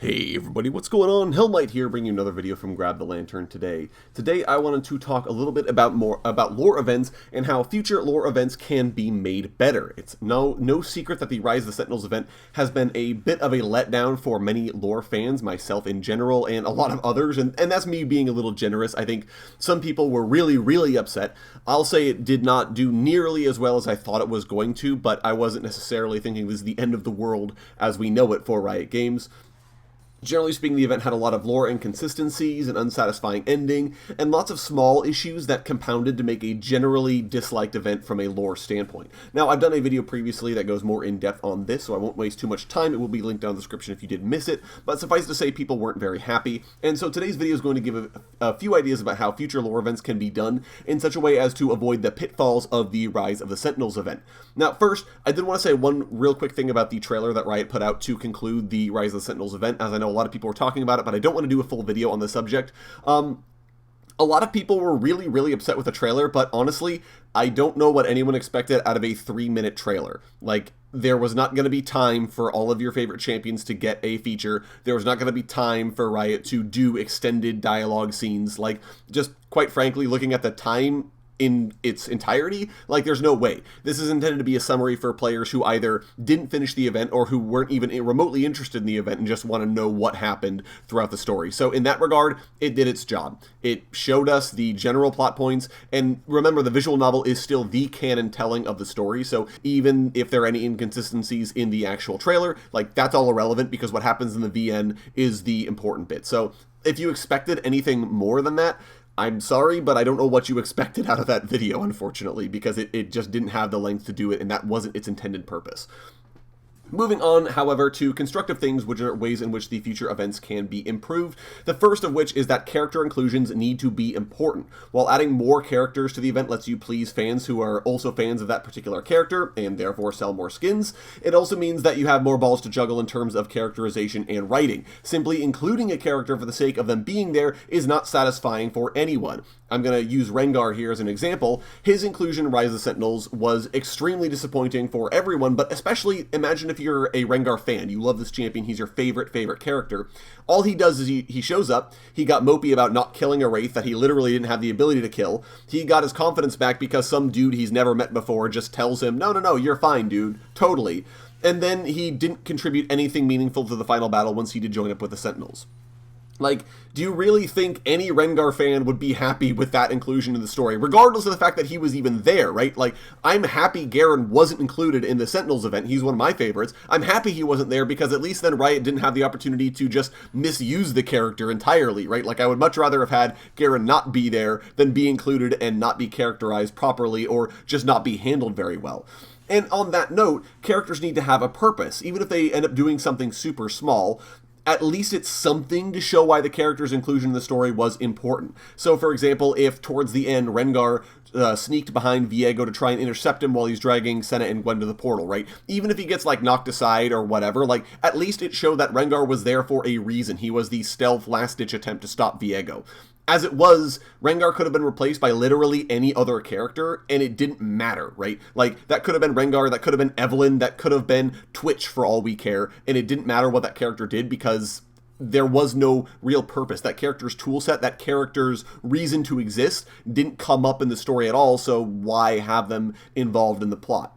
Hey everybody, what's going on? Hellmite here, bringing you another video from Grab the Lantern today. Today I wanted to talk a little bit about lore events and how future lore events can be made better. It's no secret that the Rise of the Sentinels event has been a bit of a letdown for many lore fans, myself in general, and a lot of others, and that's me being a little generous. I think some people were really upset. I'll say it did not do nearly as well as I thought it was going to, but I wasn't necessarily thinking this is the end of the world as we know it for Riot Games. Generally speaking, the event had a lot of lore inconsistencies, an unsatisfying ending, and lots of small issues that compounded to make a generally disliked event from a lore standpoint. Now, I've done a video previously that goes more in-depth on this, so I won't waste too much time. It will be linked down in the description if you did miss it, but suffice to say, people weren't very happy, and so today's video is going to give a few ideas about how future lore events can be done in such a way as to avoid the pitfalls of the Rise of the Sentinels event. Now, first, I did want to say one real quick thing about the trailer that Riot put out to conclude the Rise of the Sentinels event, as I know a lot of people were talking about it, but I don't want to do a full video on the subject. A lot of people were really upset with the trailer, but honestly, I don't know what anyone expected out of a 3-minute trailer. Like, there was not going to be time for all of your favorite champions to get a feature. There was not going to be time for Riot to do extended dialogue scenes. Like, just quite frankly, looking at the time in its entirety, like, there's no way. This is intended to be a summary for players who either didn't finish the event or who weren't even remotely interested in the event and just want to know what happened throughout the story. So in that regard, it did its job. It showed us the general plot points, and remember, the visual novel is still the canon telling of the story, so even if there are any inconsistencies in the actual trailer, like, that's all irrelevant because what happens in the VN is the important bit. So if you expected anything more than that, I'm sorry, but I don't know what you expected out of that video, unfortunately, because it just didn't have the length to do it, and that wasn't its intended purpose. Moving on, however, to constructive things, which are ways in which the future events can be improved. The first of which is that character inclusions need to be important. While adding more characters to the event lets you please fans who are also fans of that particular character, and therefore sell more skins, it also means that you have more balls to juggle in terms of characterization and writing. Simply including a character for the sake of them being there is not satisfying for anyone. I'm going to use Rengar here as an example. His inclusion in Rise of the Sentinels was extremely disappointing for everyone, but especially imagine if you're a Rengar fan. You love this champion, he's your favorite character. All he does is he shows up, he got mopey about not killing a Wraith that he literally didn't have the ability to kill. He got his confidence back because some dude he's never met before just tells him, no, you're fine, dude, totally. And then he didn't contribute anything meaningful to the final battle once he did join up with the Sentinels. Like, do you really think any Rengar fan would be happy with that inclusion in the story, regardless of the fact that he was even there, right? Like, I'm happy Garen wasn't included in the Sentinels event. He's one of my favorites. I'm happy he wasn't there because at least then Riot didn't have the opportunity to just misuse the character entirely, right? Like, I would much rather have had Garen not be there than be included and not be characterized properly or just not be handled very well. And on that note, characters need to have a purpose, even if they end up doing something super small. At least it's something to show why the character's inclusion in the story was important. So, for example, if towards the end Rengar sneaked behind Viego to try and intercept him while he's dragging Senna and Gwen to the portal, right? Even if he gets, like, knocked aside or whatever, like, at least it showed that Rengar was there for a reason. He was the stealth last-ditch attempt to stop Viego. As it was, Rengar could have been replaced by literally any other character, and it didn't matter, right? Like, that could have been Rengar, that could have been Evelynn, that could have been Twitch for all we care, and it didn't matter what that character did because there was no real purpose. That character's toolset, that character's reason to exist didn't come up in the story at all, so why have them involved in the plot?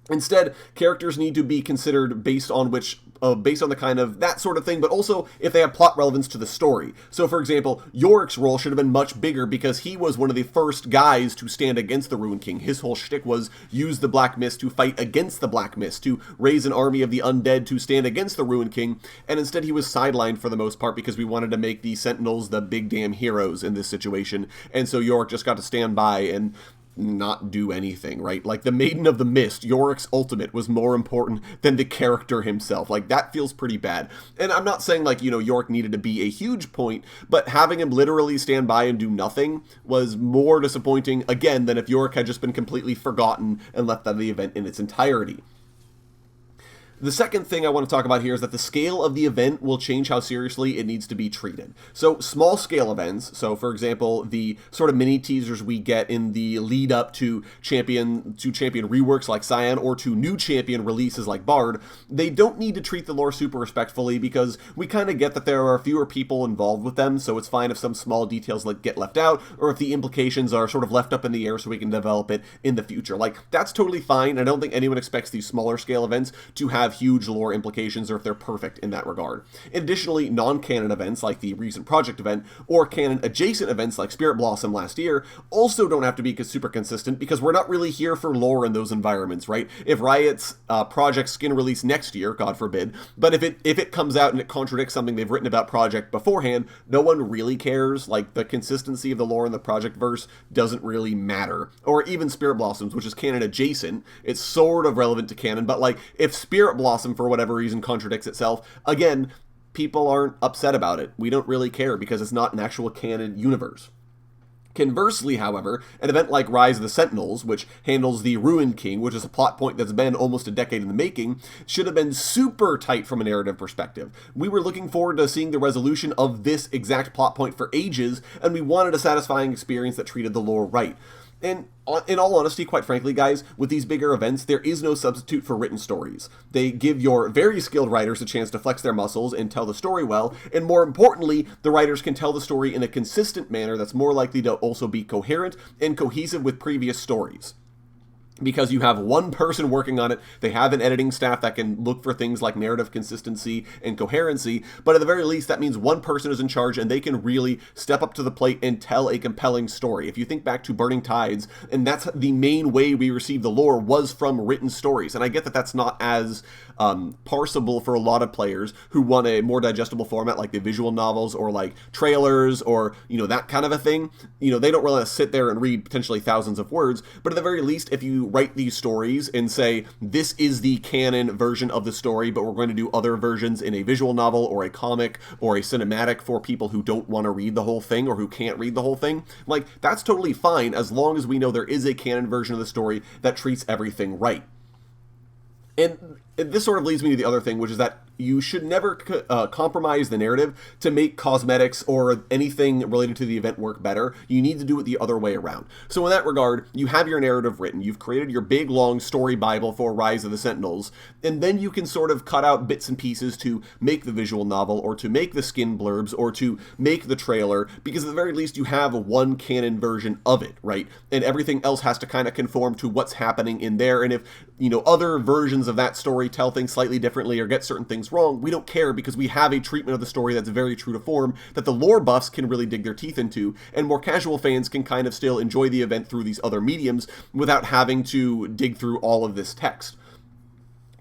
Instead, characters need to be considered based on the kind of that sort of thing, but also if they have plot relevance to the story. So, for example, Yorick's role should have been much bigger because he was one of the first guys to stand against the Ruin King. His whole shtick was use the Black Mist to fight against the Black Mist, to raise an army of the undead to stand against the Ruin King, and instead he was sidelined for the most part because we wanted to make the Sentinels the big damn heroes in this situation, and so Yorick just got to stand by and not do anything, right? Like, the Maiden of the Mist, Yorick's ultimate, was more important than the character himself. Like, that feels pretty bad. And I'm not saying, like, you know, Yorick needed to be a huge point, but having him literally stand by and do nothing was more disappointing, again, than if Yorick had just been completely forgotten and left out of the event in its entirety. The second thing I want to talk about here is that the scale of the event will change how seriously it needs to be treated. So small scale events, so for example, the sort of mini teasers we get in the lead up to champion reworks like Cyan or to new champion releases like Bard, they don't need to treat the lore super respectfully because we kind of get that there are fewer people involved with them, so it's fine if some small details like get left out or if the implications are sort of left up in the air so we can develop it in the future. Like, that's totally fine. I don't think anyone expects these smaller scale events to have huge lore implications or if they're perfect in that regard. Additionally, non-canon events like the recent project event or canon adjacent events like Spirit Blossom last year also don't have to be super consistent because we're not really here for lore in those environments, right? If Riot's project skin release next year, God forbid, but if it comes out and it contradicts something they've written about project beforehand, no one really cares. Like, the consistency of the lore in the project verse doesn't really matter. Or even Spirit Blossoms, which is canon adjacent, it's sort of relevant to canon, but like, if Spirit Blossom for whatever reason contradicts itself, again, people aren't upset about it. We don't really care because it's not an actual canon universe. Conversely, however, an event like Rise of the Sentinels, which handles the Ruined King, which is a plot point that's been almost a decade in the making, should have been super tight from a narrative perspective. We were looking forward to seeing the resolution of this exact plot point for ages, and we wanted a satisfying experience that treated the lore right. And in all honesty, quite frankly, guys, with these bigger events, there is no substitute for written stories. They give your very skilled writers a chance to flex their muscles and tell the story well, and more importantly, the writers can tell the story in a consistent manner that's more likely to also be coherent and cohesive with previous stories. Because you have one person working on it, they have an editing staff that can look for things like narrative consistency and coherency, but at the very least, that means one person is in charge and they can really step up to the plate and tell a compelling story. If you think back to Burning Tides, and that's the main way we received the lore was from written stories, and I get that that's not as parsable for a lot of players who want a more digestible format like the visual novels or like trailers or, that kind of a thing. They don't really sit there and read potentially thousands of words, but at the very least, if you write these stories and say, this is the canon version of the story, but we're going to do other versions in a visual novel or a comic or a cinematic for people who don't want to read the whole thing or who can't read the whole thing, like, that's totally fine as long as we know there is a canon version of the story that treats everything right. And this sort of leads me to the other thing, which is that you should never compromise the narrative to make cosmetics or anything related to the event work better. You need to do it the other way around. So in that regard, you have your narrative written, you've created your big long story bible for Rise of the Sentinels, and then you can sort of cut out bits and pieces to make the visual novel or to make the skin blurbs or to make the trailer, because at the very least you have one canon version of it, right? And everything else has to kind of conform to what's happening in there, and if, other versions of that story tell things slightly differently or get certain things wrong, we don't care because we have a treatment of the story that's very true to form that the lore buffs can really dig their teeth into, and more casual fans can kind of still enjoy the event through these other mediums without having to dig through all of this text.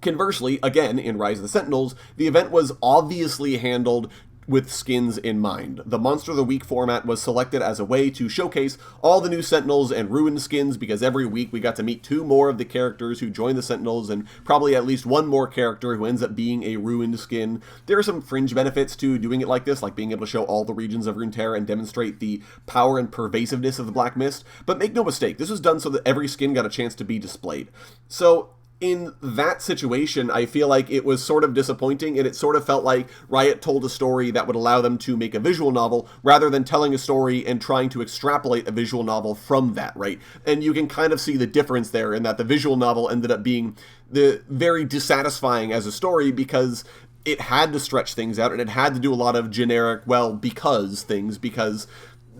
Conversely, again, in Rise of the Sentinels, the event was obviously handled with skins in mind. The Monster of the Week format was selected as a way to showcase all the new Sentinels and Ruined skins, because every week we got to meet 2 more of the characters who joined the Sentinels and probably at least 1 more character who ends up being a Ruined skin. There are some fringe benefits to doing it like this, like being able to show all the regions of Runeterra and demonstrate the power and pervasiveness of the Black Mist, but make no mistake, this was done so that every skin got a chance to be displayed. So in that situation, I feel like it was sort of disappointing, and it sort of felt like Riot told a story that would allow them to make a visual novel, rather than telling a story and trying to extrapolate a visual novel from that, right? And you can kind of see the difference there, in that the visual novel ended up being very dissatisfying as a story, because it had to stretch things out, and it had to do a lot of generic, because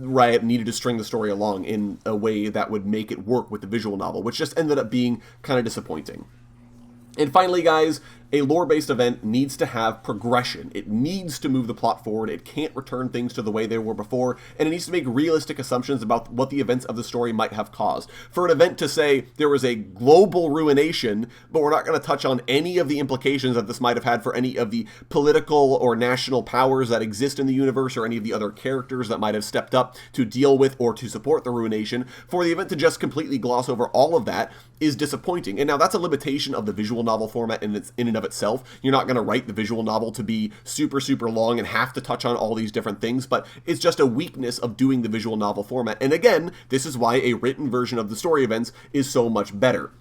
Riot needed to string the story along in a way that would make it work with the visual novel, which just ended up being kind of disappointing. And finally, guys, a lore-based event needs to have progression. It needs to move the plot forward. It can't return things to the way they were before, and it needs to make realistic assumptions about what the events of the story might have caused. For an event to say there was a global ruination, but we're not going to touch on any of the implications that this might have had for any of the political or national powers that exist in the universe, or any of the other characters that might have stepped up to deal with or to support the ruination, for the event to just completely gloss over all of that is disappointing. And now that's a limitation of the visual novel format in and of itself. You're not going to write the visual novel to be super, super long and have to touch on all these different things, but it's just a weakness of doing the visual novel format. And again, this is why a written version of the story events is so much better.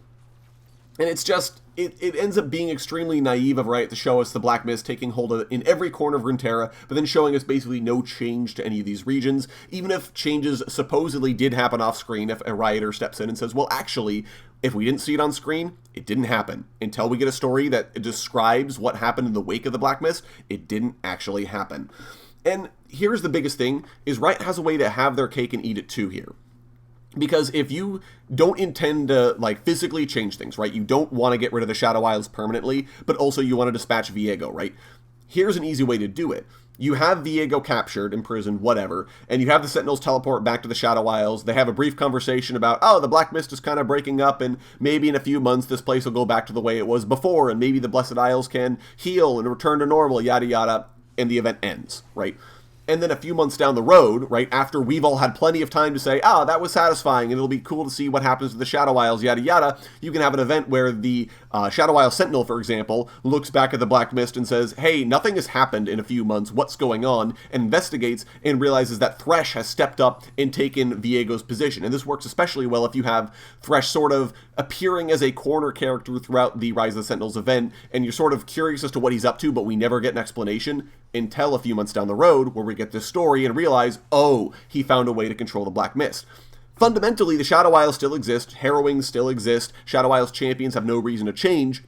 And it's just, it ends up being extremely naive of Riot to show us the Black Mist taking hold of in every corner of Runeterra, but then showing us basically no change to any of these regions, even if changes supposedly did happen off screen. If a Rioter steps in and says, well, actually, if we didn't see it on screen, it didn't happen. Until we get a story that describes what happened in the wake of the Black Mist, it didn't actually happen. And here's the biggest thing, is Riot has a way to have their cake and eat it too here. Because if you don't intend to, like, physically change things, right? You don't want to get rid of the Shadow Isles permanently, but also you want to dispatch Viego, right? Here's an easy way to do it. You have Viego captured, imprisoned, whatever, and you have the Sentinels teleport back to the Shadow Isles. They have a brief conversation about, oh, the Black Mist is kind of breaking up, and maybe in a few months this place will go back to the way it was before, and maybe the Blessed Isles can heal and return to normal, yada yada, and the event ends, right? And then a few months down the road, right, after we've all had plenty of time to say, ah, that was satisfying, and it'll be cool to see what happens to the Shadow Isles, yada yada, you can have an event where the Shadow Isle Sentinel, for example, looks back at the Black Mist and says, hey, nothing has happened in a few months, what's going on, and investigates and realizes that Thresh has stepped up and taken Viego's position. And this works especially well if you have Thresh sort of appearing as a corner character throughout the Rise of the Sentinels event, and you're sort of curious as to what he's up to, but we never get an explanation until a few months down the road where we get this story and realize, oh, he found a way to control the Black Mist. Fundamentally, the Shadow Isles still exist, Harrowings still exist, Shadow Isles champions have no reason to change,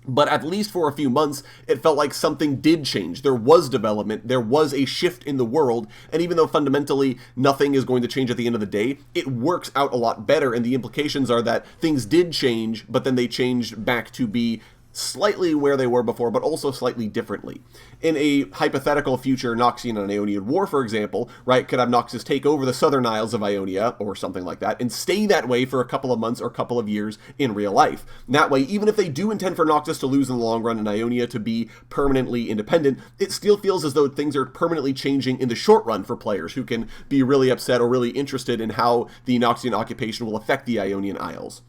but at least for a few months, it felt like something did change. There was development, there was a shift in the world, and even though fundamentally nothing is going to change at the end of the day, it works out a lot better, and the implications are that things did change, but then they changed back to be slightly where they were before, but also slightly differently. In a hypothetical future Noxian and Ionian war, for example, right, could have Noxus take over the southern isles of Ionia, or something like that, and stay that way for a couple of months or a couple of years in real life. And that way, even if they do intend for Noxus to lose in the long run and Ionia to be permanently independent, it still feels as though things are permanently changing in the short run for players who can be really upset or really interested in how the Noxian occupation will affect the Ionian Isles.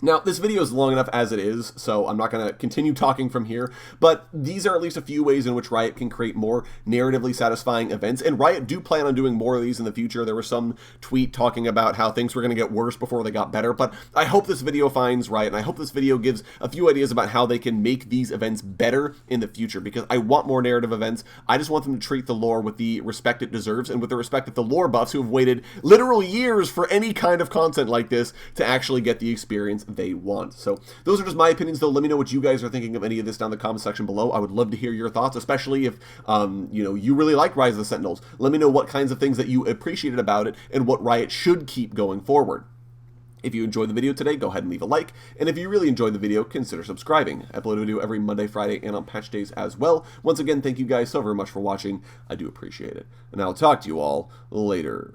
Now, this video is long enough as it is, so I'm not going to continue talking from here, but these are at least a few ways in which Riot can create more narratively satisfying events, and Riot do plan on doing more of these in the future. There was some tweet talking about how things were going to get worse before they got better, but I hope this video finds Riot, and I hope this video gives a few ideas about how they can make these events better in the future, because I want more narrative events. I just want them to treat the lore with the respect it deserves, and with the respect that the lore buffs who have waited literal years for any kind of content like this to actually get the experience they want. So those are just my opinions, though. Let me know what you guys are thinking of any of this down in the comment section below. I would love to hear your thoughts, especially if you really like Rise of the Sentinels. Let me know what kinds of things that you appreciated about it and what Riot should keep going forward. If you enjoyed the video today, go ahead and leave a like, and if you really enjoyed the video, consider subscribing. I upload a video every Monday, Friday, and on patch days as well. Once again, thank you guys so very much for watching. I do appreciate it, and I'll talk to you all later.